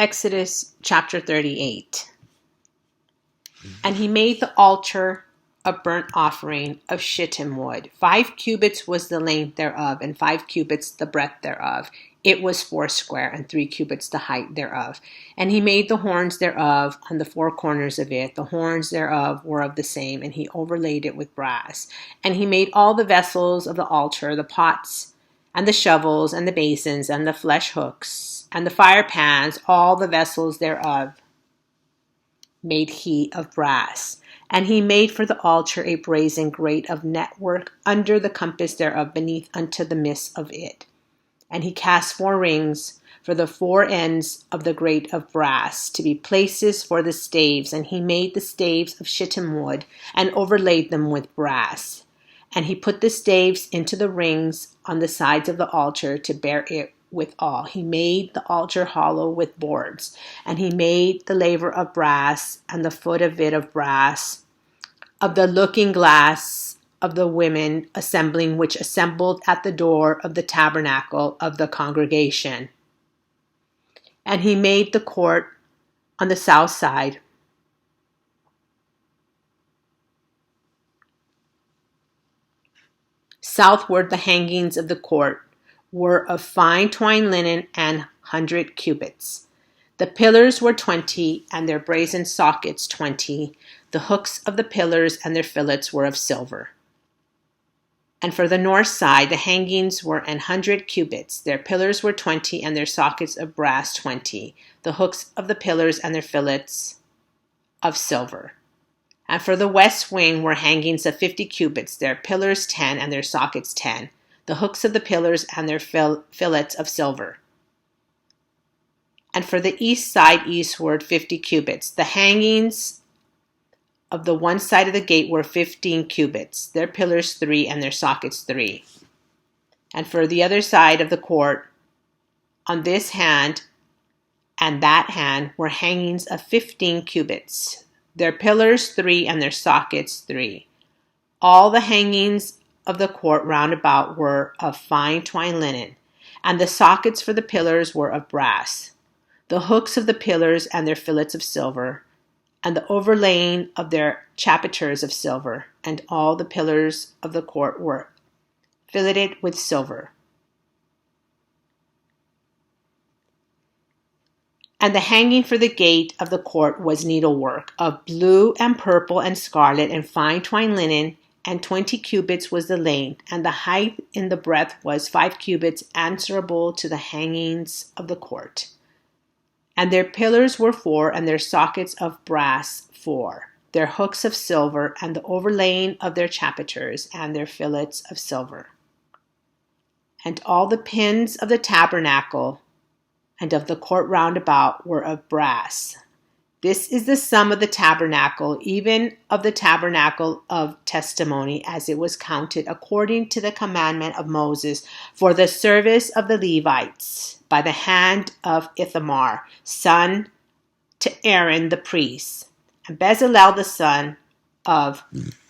Exodus chapter 38. And he made the altar of burnt offering of shittim wood. 5 cubits was the length thereof, and 5 cubits the breadth thereof. It was foursquare, and 3 cubits the height thereof. And he made the horns thereof on the 4 corners of it. The horns thereof were of the same, and he overlaid it with brass. And he made all the vessels of the altar, the pots, and the shovels, and the basons, and the fleshhooks, and the firepans, all the vessels thereof made he of brass. And he made for the altar a brazen grate of network under the compass thereof, beneath unto the midst of it. And he cast 4 rings for the 4 ends of the grate of brass, to be places for the staves. And he made the staves of shittim wood, and overlaid them with brass. And he put the staves into the rings on the sides of the altar to bear it withal. He made the altar hollow with boards. And he made the laver of brass, and the foot of it of brass, of the looking glass of the women assembling, which assembled at the door of the tabernacle of the congregation. And he made the court on the south side. Southward, the hangings of the court were of fine twined linen and 100 cubits. The pillars were 20, and their brazen sockets 20. The hooks of the pillars and their fillets were of silver. And for the north side, the hangings were 100 cubits. Their pillars were 20, and their sockets of brass 20. The hooks of the pillars and their fillets of silver. And for the west wing were hangings of 50 cubits. Their pillars 10, and their sockets 10. The hooks of the pillars and their fillets of silver. And for the east side eastward 50 cubits. The hangings of the one side of the gate were 15 cubits. Their pillars 3, and their sockets 3. And for the other side of the court, on this hand and that hand, were hangings of 15 cubits. Their pillars 3, and their sockets 3. All the hangings of the court round about were of fine twined linen, and the sockets for the pillars were of brass. The hooks of the pillars and their fillets of silver, and the overlaying of their chapiters of silver, and all the pillars of the court were filleted with silver. And the hanging for the gate of the court was needlework of blue and purple and scarlet and fine twined linen, and 20 cubits was the length, and the height in the breadth was 5 cubits, answerable to the hangings of the court. And their pillars were 4, and their sockets of brass 4, their hooks of silver, and the overlaying of their chapiters, and their fillets of silver. And all the pins of the tabernacle and of the court round about were of brass. This is the sum of the tabernacle, even of the tabernacle of testimony, as it was counted according to the commandment of Moses, for the service of the Levites, by the hand of Ithamar, son to Aaron the priest, and Bezalel the son of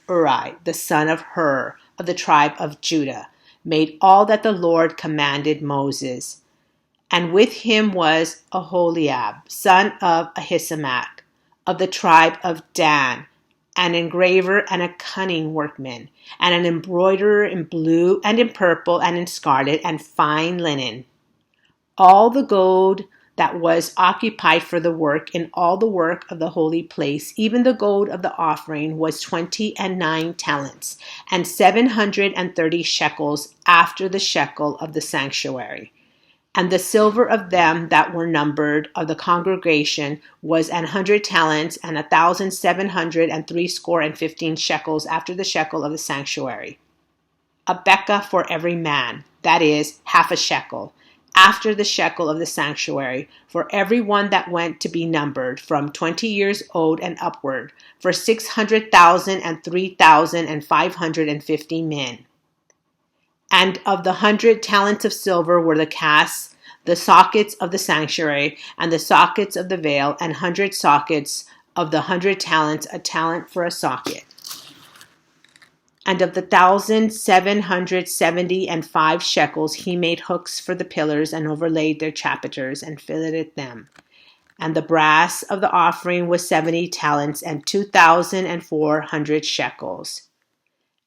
Uri, the son of Hur, of the tribe of Judah, made all that the Lord commanded Moses. And with him was Aholiab, son of Ahisamach, of the tribe of Dan, an engraver and a cunning workman, and an embroiderer in blue and in purple and in scarlet and fine linen. All the gold that was occupied for the work in all the work of the holy place, even the gold of the offering, was 29 talents, and 730 shekels after the shekel of the sanctuary. And the silver of them that were numbered of the congregation was 100 talents, and 1,760 shekels after the shekel of the sanctuary. A bekah for every man, that is, half a shekel, after the shekel of the sanctuary, for every one that went to be numbered, from 20 years old and upward, for 600,000 and 3,550 men. And of the 100 talents of silver were the casks, the sockets of the sanctuary, and the sockets of the veil, and 100 sockets of the 100 talents, a talent for a socket. And of the 1,775 shekels he made hooks for the pillars, and overlaid their chapiters, and filleted them. And the brass of the offering was 70 talents and 2,400 shekels.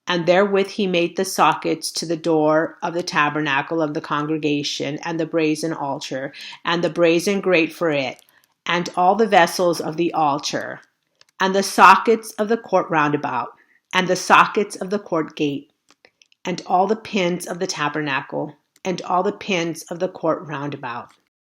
And therewith he made the sockets to the door of the tabernacle of the congregation, and the brazen altar, and the brazen grate for it, and all the vessels of the altar, and the sockets of the court round about, and the sockets of the court gate, and all the pins of the tabernacle, and all the pins of the court round about.